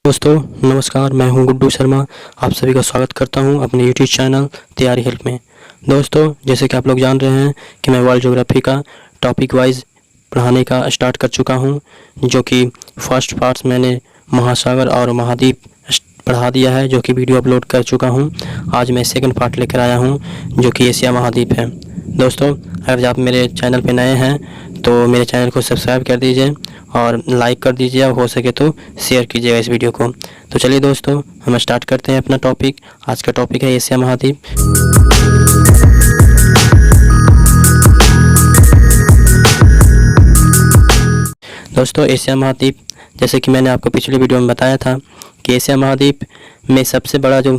दोस्तों नमस्कार, मैं हूं गुड्डू शर्मा। आप सभी का स्वागत करता हूं अपने यूट्यूब चैनल तैयारी हेल्प में। दोस्तों जैसे कि आप लोग जान रहे हैं कि मैं वर्ल्ड ज्योग्राफी का टॉपिक वाइज पढ़ाने का स्टार्ट कर चुका हूं, जो कि फर्स्ट पार्ट्स मैंने महासागर और महाद्वीप पढ़ा दिया है, जो कि वीडियो अपलोड कर चुका हूं। आज मैं सेकंड पार्ट लेकर आया हूं, जो कि एशिया महाद्वीप है। दोस्तों अगर आप मेरे चैनल पे नए हैं तो मेरे चैनल को सब्सक्राइब कर दीजिए और लाइक कर दीजिए, और हो सके तो शेयर कीजिएगा इस वीडियो को। तो चलिए दोस्तों हम स्टार्ट करते हैं अपना टॉपिक। आज का टॉपिक है एशिया महाद्वीप। दोस्तों एशिया महाद्वीप, जैसे कि मैंने आपको पिछले वीडियो में बताया था कि एशिया महाद्वीप में सबसे बड़ा जो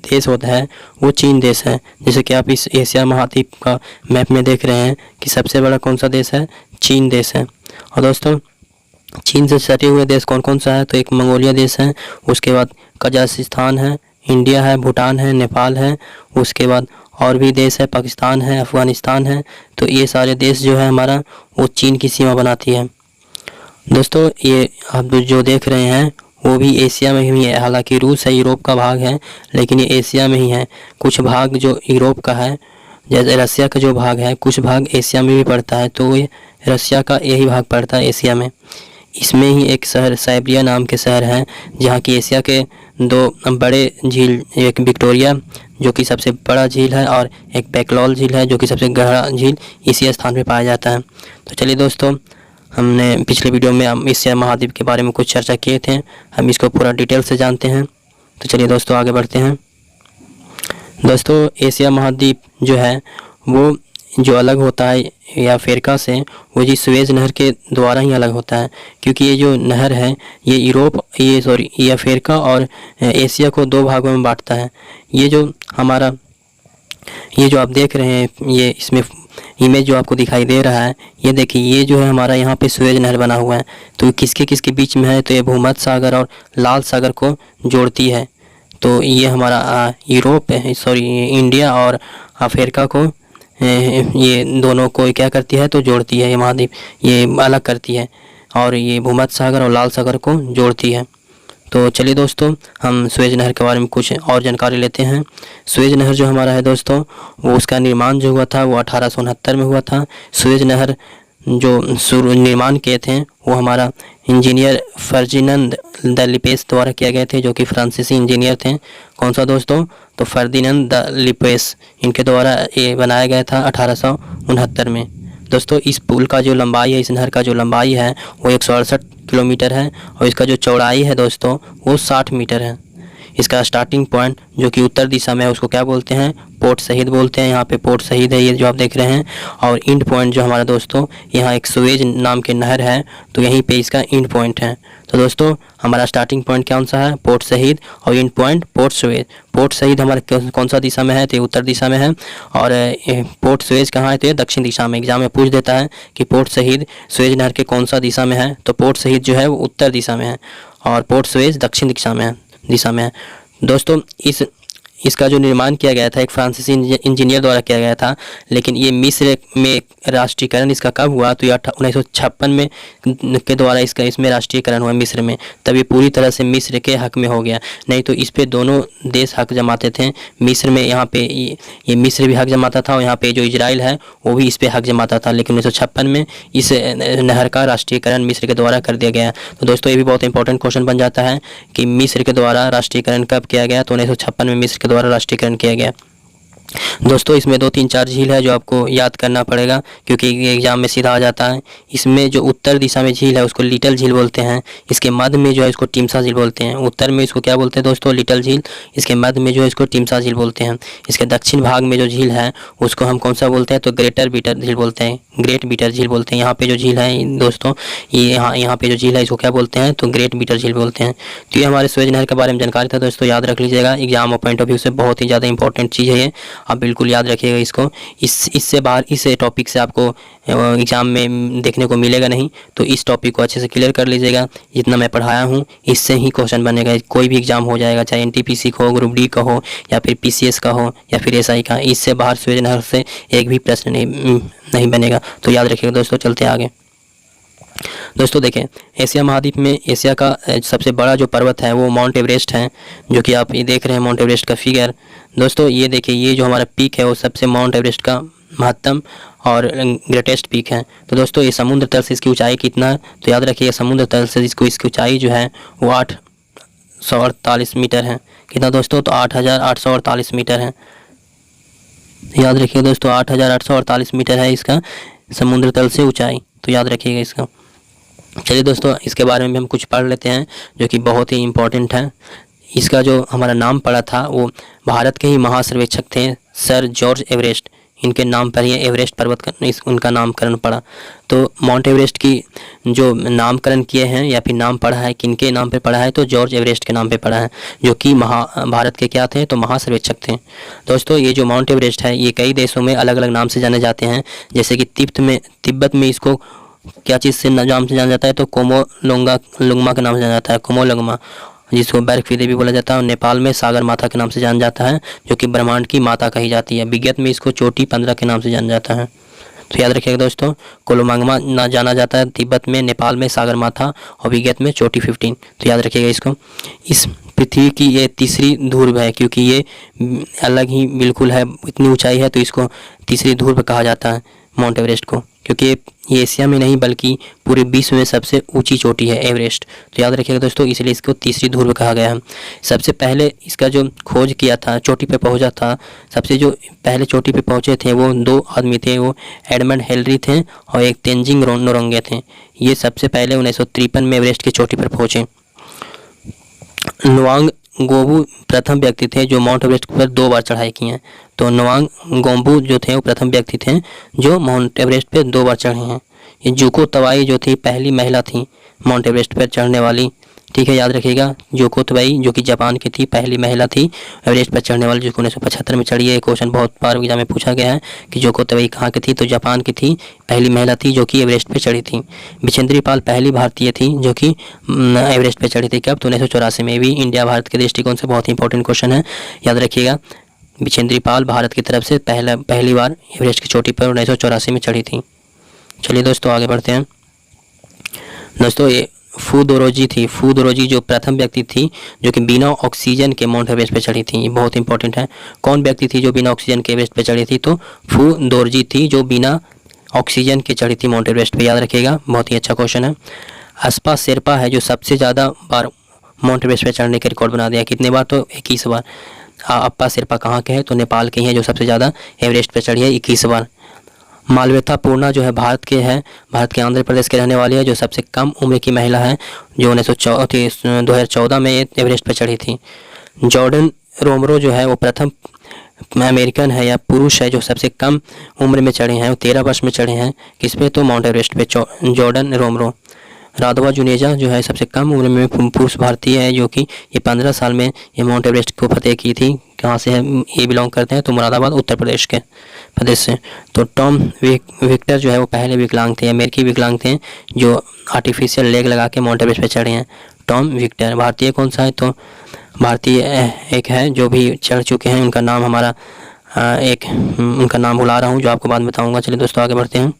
देश होता है वो चीन देश है। जैसे कि आप इस एशिया महाद्वीप का मैप में देख रहे हैं कि सबसे बड़ा कौन सा देश है, चीन देश है। और दोस्तों चीन से सटे हुए देश कौन कौन सा है, तो एक मंगोलिया देश है, उसके बाद कजाकिस्तान है, इंडिया है, भूटान है, नेपाल है, उसके बाद और भी देश है, पाकिस्तान है, अफ़गानिस्तान है। तो ये सारे देश जो है हमारा वो चीन की सीमा बनाती है। दोस्तों ये आप जो देख रहे हैं वो भी एशिया में ही है। हालांकि रूस है, यूरोप का भाग है, लेकिन ये एशिया में ही है। कुछ भाग जो यूरोप का है, जैसे रसिया का जो भाग है, कुछ भाग एशिया में भी पड़ता है, तो ये रसिया का यही भाग पड़ता है एशिया में। इसमें ही एक शहर साइबेरिया नाम के शहर है, जहाँ की एशिया के दो बड़े झील, एक विक्टोरिया जो कि सबसे बड़ा झील है, और एक बैकलॉल झील है जो कि सबसे गहरा झील इसी स्थान पे पाया जाता है। तो चलिए दोस्तों, हमने पिछले वीडियो में हम एशिया महाद्वीप के बारे में कुछ चर्चा किए थे, हम इसको पूरा डिटेल से जानते हैं। तो चलिए दोस्तों आगे बढ़ते हैं। दोस्तों एशिया महाद्वीप जो है वो जो अलग होता है या अफ्रीका से, वो जी सुएज नहर के द्वारा ही अलग होता है, क्योंकि ये जो नहर है ये ये अफ्रीका और एशिया को दो भागों में बांटता है। ये जो आप देख रहे हैं, ये इसमें इमेज जो आपको दिखाई दे रहा है, ये देखिए, ये जो है हमारा यहाँ पे सुएज नहर बना हुआ है। तो किसके किसके बीच में है, तो ये भूमध्य सागर और लाल सागर को जोड़ती है। तो ये हमारा इंडिया और अफ्रीका को, ये दोनों को क्या करती है, तो जोड़ती है। ये महाद्वीप ये अलग करती है, और ये भूमध्य सागर और लाल सागर को जोड़ती है। तो चलिए दोस्तों हम सुएज नहर के बारे में कुछ और जानकारी लेते हैं। सुएज नहर जो हमारा है दोस्तों, वो उसका निर्माण जो हुआ था वो 1869 में हुआ था। सुएज नहर जो निर्माण किए थे वो हमारा इंजीनियर फर्डिनांड द लिपेस द्वारा किए गए थे, जो कि फ्रांसीसी इंजीनियर थे। कौन सा दोस्तों, तो फर्डिनांड द लिपेस, इनके द्वारा ये बनाया गया था 1869 में। दोस्तों इस पुल का जो लंबाई है, इस नहर का जो लंबाई है वो 168 किलोमीटर है, और इसका जो चौड़ाई है दोस्तों वो 60 मीटर है। इसका स्टार्टिंग पॉइंट जो कि उत्तर दिशा में है उसको क्या बोलते हैं, पोर्ट शहीद बोलते हैं। यहाँ पे पोर्ट शहीद है ये जो आप देख रहे हैं। और इंड पॉइंट जो हमारा दोस्तों, यहाँ एक सुएज नाम के नहर है, तो यहीं पे इसका इंड पॉइंट है। तो दोस्तों हमारा स्टार्टिंग पॉइंट कौन सा है, पोर्ट शहीद, और end point port Suez. Port Said हमारे कौन सा दिशा में है, तो ये उत्तर दिशा में है, और पोर्ट सुएज कहाँ है, तो ये दक्षिण दिशा में। एग्जाम में पूछ देता है कि पोर्ट शहीद सुएज नहर के कौन सा दिशा में है, तो पोर्ट शहीद जो है वो उत्तर दिशा में है, और पोर्ट सुएज दक्षिण दिशा में है। दोस्तों इसका जो निर्माण किया गया था एक फ्रांसीसी इंजीनियर द्वारा किया गया था, लेकिन ये मिस्र में राष्ट्रीयकरण इसका कब हुआ, तो ये 1956 में के द्वारा इसमें राष्ट्रीयकरण हुआ मिस्र में। तब ये पूरी तरह से मिस्र के हक में हो गया, नहीं तो इस पे दोनों देश हक जमाते थे। मिस्र में यहाँ पे ये मिस्र भी हक जमाता था, और यहाँ पे जो इजराइल है वो भी इस पे हक जमाता था, लेकिन 1956 में इस नहर का राष्ट्रीयकरण मिस्र के द्वारा कर दिया गया। तो दोस्तों ये भी बहुत इंपॉर्टेंट क्वेश्चन बन जाता है कि मिस्र के द्वारा राष्ट्रीयकरण कब किया गया, तो 1956 में मिस्र के द्वारा राष्ट्रीयकरण किया गया। दोस्तों इसमें 2-3-4 झील है जो आपको याद करना पड़ेगा, क्योंकि एग्जाम में सीधा आ जाता है। इसमें जो उत्तर दिशा में झील है उसको लिटल झील बोलते हैं। इसके मध्य में जो है इसको टिमसा झील बोलते हैं। उत्तर में इसको क्या बोलते हैं दोस्तों, लिटल झील। इसके मध्य में जो है इसको टिमसा झील बोलते हैं। इसके दक्षिण भाग में जो झील है उसको हम कौन सा बोलते हैं, तो ग्रेट बीटर झील बोलते हैं। यहाँ पे जो झील है दोस्तों, ये यहाँ पे जो झील है इसको क्या बोलते हैं, तो ग्रेट बीटर झील बोलते हैं। तो ये हमारे सुएज नहर के बारे में जानकारी था दोस्तों, याद रख लीजिएगा। एग्जाम और पॉइंट ऑफ व्यू से बहुत ही ज़्यादा इंपॉर्टेंट चीज़ है ये, आप बिल्कुल याद रखिएगा इसको। इससे बाहर इस टॉपिक से आपको एग्जाम में देखने को मिलेगा नहीं, तो इस टॉपिक को अच्छे से क्लियर कर लीजिएगा। जितना मैं पढ़ाया हूँ इससे ही क्वेश्चन बनेगा, कोई भी एग्जाम हो जाएगा, चाहे एनटीपीसी का हो, ग्रुप डी का हो, या फिर पीसीएस का हो, या फिर एसआई का। इससे बाहर सुएज नहर से एक भी प्रश्न नहीं बनेगा, तो याद रखिएगा दोस्तों। चलते आगे। दोस्तों देखें, एशिया महाद्वीप में एशिया का सबसे बड़ा जो पर्वत है वो माउंट एवरेस्ट है, जो कि आप ये देख रहे हैं माउंट एवरेस्ट का फिगर। दोस्तों ये देखिए, ये जो हमारा पीक है वो सबसे माउंट एवरेस्ट का महत्तम और ग्रेटेस्ट पीक है। तो दोस्तों ये समुद्र तल से इसकी ऊंचाई कितना है, तो याद रखिए समुद्र तल से इसकी ऊंचाई जो है वो 848 मीटर है। कितना दोस्तों, तो 8848 मीटर है। याद रखिए दोस्तों 8848 मीटर है इसका समुद्र तल से ऊंचाई, तो याद रखिएगा इसका। चलिए दोस्तों इसके बारे में भी हम कुछ पढ़ लेते हैं जो कि बहुत ही इम्पोर्टेंट है। इसका जो हमारा नाम पड़ा था वो भारत के ही महासर्वेक्षक थे सर जॉर्ज एवरेस्ट, इनके नाम पर ही एवरेस्ट पर्वत का उनका नामकरण पड़ा। तो माउंट एवरेस्ट की जो नामकरण किए हैं या फिर नाम पड़ा है किनके नाम पे पड़ा है, तो जॉर्ज एवरेस्ट के नाम पे पड़ा है, जो कि भारत के क्या थे, तो महासर्वेक्षक थे। दोस्तों ये जो माउंट एवरेस्ट है ये कई देशों में अलग अलग नाम से जाने जाते हैं, जैसे कि तिब्बत में इसको क्या चीज़ से नाम से जाना जाता है, तो कोमोलुंगमा के नाम से जाना जाता है, कोमोलुंगमा, जिसको बर्फ की देवी बोला जाता है। और नेपाल में सागर माता के नाम से जाना जाता है, जो कि ब्रह्मांड की माता कही जाती है। विज्ञत में इसको चोटी 15 के नाम से जाना जाता है। तो याद रखिएगा दोस्तों, कोलोमांगमा ना जाना जाता है तिब्बत में, नेपाल में सागर माता, और विज्ञत में चोटी 15। तो याद रखिएगा इसको। इस पृथ्वी की ये तीसरी ध्रुव है, क्योंकि ये अलग ही बिल्कुल है, इतनी ऊंचाई है, तो इसको तीसरी ध्रुव कहा जाता है माउंट एवरेस्ट को, क्योंकि ये एशिया में नहीं बल्कि पूरे विश्व में सबसे ऊंची चोटी है एवरेस्ट। तो याद रखिएगा दोस्तों, इसलिए इसको तीसरी ध्रुव कहा गया है। सबसे पहले इसका जो खोज किया था, चोटी पे पहुंचा था, सबसे जो पहले चोटी पे पहुंचे थे वो 2 आदमी थे, वो एडमंड हिलरी थे और एक तेंजिंग नोरोंगे थे। ये सबसे पहले 1953 में एवरेस्ट की चोटी पर पहुँचे। नवांग गोबू प्रथम व्यक्ति थे जो माउंट एवरेस्ट पर 2 बार चढ़ाई की हैं। तो नवांग गोम्बू जो थे वो प्रथम व्यक्ति थे जो माउंट एवरेस्ट पर 2 बार चढ़े हैं। ये जुको तवाई जो थी पहली महिला थी माउंट एवरेस्ट पर चढ़ने वाली, ठीक है, याद रखिएगा। जोको तवाई जो कि जापान की थी, पहली महिला थी एवरेस्ट पर चढ़ने वाली, जो 1975 में चढ़ी है। क्वेश्चन बहुत बार एग्जाम में पूछा गया है कि जोको तवाई कहाँ की थी, तो जापान की थी, पहली महिला थी जो कि एवरेस्ट पर चढ़ी थी। बिचेंद्री पाल पहली भारतीय थी जो कि एवरेस्ट पर चढ़ी थी, कब, तो 1984 में। भी इंडिया भारत के दृष्टिकोण से बहुत ही इंपॉर्टेंट क्वेश्चन है, याद रखिएगा। बिचेंद्री पाल भारत की तरफ से पहली बार एवरेस्ट की चोटी पर 1984 में चढ़ी थी। चलिए दोस्तों आगे बढ़ते हैं। दोस्तों ये फू दोरोजी थी, फू दोरोजी जो प्रथम व्यक्ति थी जो कि बिना ऑक्सीजन के माउंट एवरेस्ट पे चढ़ी थी। ये बहुत इंपॉर्टेंट है। कौन व्यक्ति थी जो बिना ऑक्सीजन के एवरेस्ट पे चढ़ी थी, तो फू दोरोजी थी जो बिना ऑक्सीजन के चढ़ी थी माउंट एवरेस्ट पे, याद रखिएगा, बहुत ही अच्छा क्वेश्चन है। अस्पा शेरपा है जो सबसे ज़्यादा बार माउंट एवरेस्ट पे चढ़ने के रिकॉर्ड बना दिया। कितने बार, तो 21 बार। अप्पा शेरपा कहाँ के हैं, तो नेपाल के हैं जो सबसे ज़्यादा एवरेस्ट पे चढ़ी है, 21 बार। मालवेता पूर्णा जो है भारत के आंध्र प्रदेश के रहने वाली है, जो सबसे कम उम्र की महिला है, जो 2014 में एवरेस्ट पर चढ़ी थी। जॉर्डन रोमरो जो है वो प्रथम अमेरिकन है या पुरुष है जो सबसे कम उम्र में चढ़े हैं, वो 13 वर्ष में चढ़े हैं, किस पे, तो माउंट एवरेस्ट पे, जॉर्डन रोमरो। राघवा जुनेजा जो है सबसे कम उम्र में पुरुष भारतीय है, जो कि ये 15 साल में ये माउंट एवरेस्ट को फतेह की थी। कहाँ से है ये, बिलोंग करते हैं, तो मुरादाबाद उत्तर प्रदेश से। तो टॉम विक्टर जो है वो पहले विकलांग थे, अमेरिकी विकलांग थे जो आर्टिफिशियल लेग लगा के माउंट एवरेस्ट पे चढ़े हैं, टॉम विक्टर। भारतीय कौन सा है, तो भारतीय एक है जो भी चढ़ चुके हैं, उनका नाम उनका नाम भुला रहा हूँ, जो आपको बाद में बताऊँगा। चलिए दोस्तों आगे बढ़ते हैं।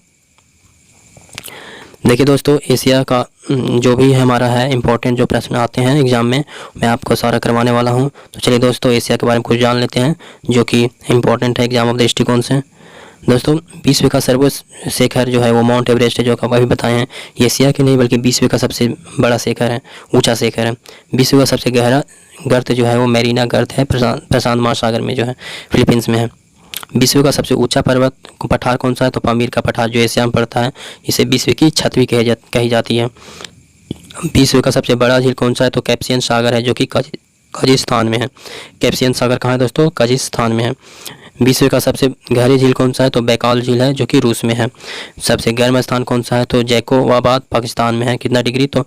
देखिए दोस्तों, एशिया का जो भी हमारा है इंपॉर्टेंट जो प्रश्न आते हैं एग्जाम में, मैं आपको सारा करवाने वाला हूं। तो चलिए दोस्तों एशिया के बारे में कुछ जान लेते हैं जो कि इंपॉर्टेंट है एग्जाम ऑफ दृष्टिकोण से। दोस्तों विश्व का सर्वोच्च शिखर जो है वो माउंट एवरेस्ट है, जो आप अभी बताए हैं। ये एशिया की नहीं बल्कि विश्व का सबसे बड़ा शिखर है, ऊँचा शिखर है। विश्व का सबसे गहरा गर्त जो है वो मैरीना गर्त है, प्रशांत महासागर में जो है, फिलीपींस में है। विश्व का सबसे ऊंचा पर्वत पठार कौन सा है, तो पामीर का पठार जो एशिया में पड़ता है, इसे विश्व की छत भी कही जाती है। विश्व का सबसे बड़ा झील कौन सा है, तो कैस्पियन सागर है, जो कि कजाकिस्तान में है। कैस्पियन सागर कहाँ है दोस्तों, कजाकिस्तान में है। विश्व का सबसे गहरी झील कौन सा है, तो बैकाल झील है, जो कि रूस में है। सबसे गर्म स्थान कौन सा है, तो जैकोबाबाद पाकिस्तान में है। कितना डिग्री, तो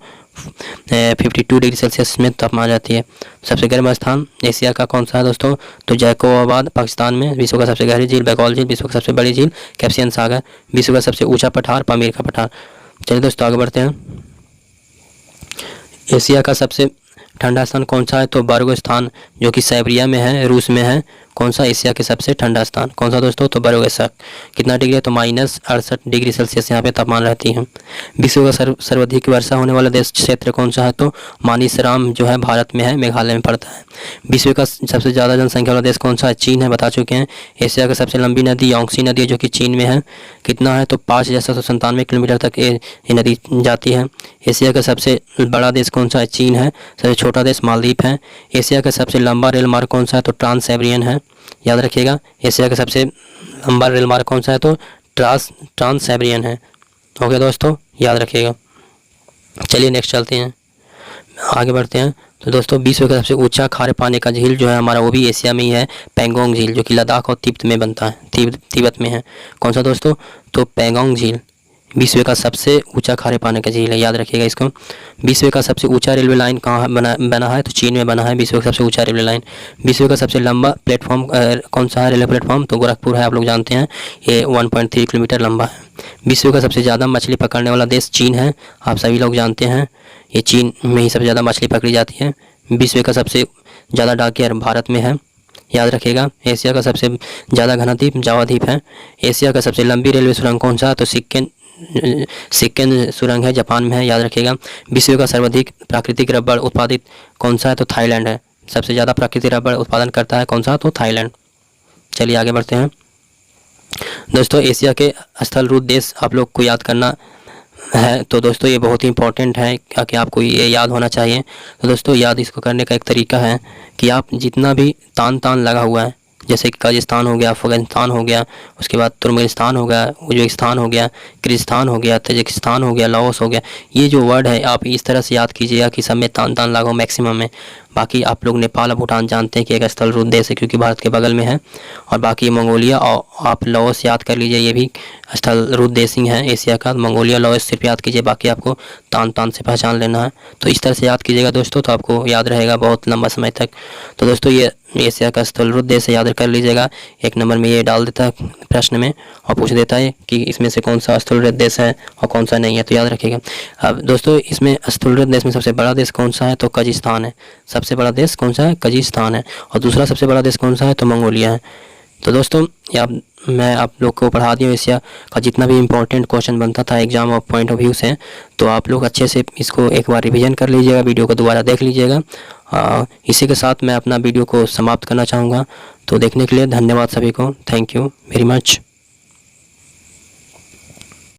52 डिग्री सेल्सियस में तापमान आ जाती है। सबसे गर्म स्थान एशिया का कौन सा है दोस्तों, तो जैकोबाबाद पाकिस्तान में। विश्व का सबसे गहरी झील बैकाल झील, विश्व का सबसे बड़ी झील कैस्पियन सागर, विश्व का सबसे ऊंचा पठार पामीर का पठार। चलिए दोस्तों आगे बढ़ते हैं। एशिया का सबसे ठंडा स्थान कौन सा है, तो बार्गोस्तान जो कि साइबेरिया में है, रूस में है। कौन सा एशिया के सबसे ठंडा स्थान, कौन सा दोस्तों, तो बरोगेसक। कितना डिग्री है, तो -68 डिग्री सेल्सियस यहाँ पे तापमान रहती है। विश्व का सर्वाधिक वर्षा होने वाला देश क्षेत्र कौन सा है, तो मानिसराम जो है भारत में है, मेघालय में पड़ता है। विश्व का सबसे ज़्यादा जनसंख्या वाला देश कौन सा है, चीन है, बता चुके हैं। एशिया का सबसे लंबी नदी यांगसी नदी है जो कि चीन में है, कितना है, तो 5797 किलोमीटर तक ये नदी जाती है। एशिया का सबसे बड़ा देश कौन सा है, चीन है। सबसे छोटा देश मालदीव है। एशिया का सबसे लंबा रेल मार्ग कौन सा है, तो ट्रांस साइबेरियन है, याद रखिएगा। एशिया का सबसे लंबा रेल मार्ग कौन सा है, तो ट्रांस साइबेरियन है। ओके दोस्तों, याद रखिएगा। चलिए नेक्स्ट चलते हैं, आगे बढ़ते हैं। तो दोस्तों विश्व का सबसे ऊंचा खारे पानी का झील जो है हमारा, वो भी एशिया में ही है, पैंगोंग झील, जो कि लद्दाख और तिब्बत में बनता है, तिब्बत में है। कौन सा दोस्तों, तो पैंगोंग झील विश्व का सबसे ऊंचा खारे पानी का झील है, याद रखिएगा इसको। विश्व का सबसे ऊंचा रेलवे लाइन कहाँ बना है, तो चीन में बना है विश्व का सबसे ऊंचा रेलवे लाइन। विश्व का सबसे लंबा प्लेटफॉर्म कौन सा है, रेलवे प्लेटफॉर्म, तो गोरखपुर है, आप लोग जानते हैं, ये 1.3 किलोमीटर लंबा है। विश्व का सबसे ज़्यादा मछली पकड़ने वाला देश चीन है, आप सभी लोग जानते हैं, ये चीन में ही सबसे ज़्यादा मछली पकड़ी जाती है। विश्व का सबसे ज़्यादा डाकिया भारत में है, याद रखिएगा। एशिया का सबसे ज़्यादा घना द्वीप जावा द्वीप है। एशिया का सबसे लंबी रेलवे सुरंग कौन सा, तो सिक्किम सुरंग है, जापान में है, याद रखिएगा। विश्व का सर्वाधिक प्राकृतिक रबड़ उत्पादित कौन सा है, तो थाईलैंड है, सबसे ज़्यादा प्राकृतिक रबड़ उत्पादन करता है कौन सा, तो थाईलैंड। चलिए आगे बढ़ते हैं दोस्तों। एशिया के स्थलरूप देश आप लोग को याद करना है, तो दोस्तों ये बहुत ही इंपॉर्टेंट है कि आपको ये याद होना चाहिए। तो दोस्तों याद इसको करने का एक तरीका है कि आप जितना भी तान लगा हुआ है, जैसे कि कजाकिस्तान हो गया, अफगानिस्तान हो गया, उसके बाद तुर्कमेनिस्तान हो गया, उज्बेकिस्तान हो गया, किर्गिस्तान हो गया, तजिकिस्तान हो गया, लाओस हो गया, ये जो वर्ड है आप इस तरह से याद कीजिएगा कि सब में तान लगा हो मैक्सिमम में। बाकी आप लोग नेपाल और भूटान जानते हैं कि एक स्थल रूप देश है क्योंकि भारत के बगल में है, और बाकी मंगोलिया और आप लाओस याद कर लीजिए, ये भी स्थल रूप देश ही है एशिया का। मंगोलिया लाओस सिर्फ याद कीजिए, बाकी आपको तान से पहचान लेना है। तो इस तरह से याद कीजिएगा दोस्तों, तो आपको याद रहेगा बहुत लंबा समय तक। तो दोस्तों ये एशिया का स्थल रूप देश है, याद कर लीजिएगा। एक नंबर में ये डाल देता है प्रश्न में और पूछ देता है कि इसमें से कौन सा स्थल रूप देश है और कौन सा नहीं है, तो याद रखिएगा। अब दोस्तों इसमें स्थल रूप देश में सबसे बड़ा देश कौन सा है, तो कजाकिस्तान है, सबसे बड़ा देश कौन सा है, कजाकिस्तान है। और दूसरा सबसे बड़ा देश कौन सा है, तो मंगोलिया है। तो दोस्तों मैं आप लोग को पढ़ा दिया एशिया का जितना भी इम्पोर्टेंट क्वेश्चन बनता था exam of point of view से, तो आप लोग अच्छे से इसको एक बार रिवीजन कर लीजिएगा, वीडियो को दोबारा देख लीजिएगा। इसी के साथ मैं अपना वीडियो को समाप्त करना चाहूँगा। तो देखने के लिए धन्यवाद सभी को, थैंक यू वेरी मच।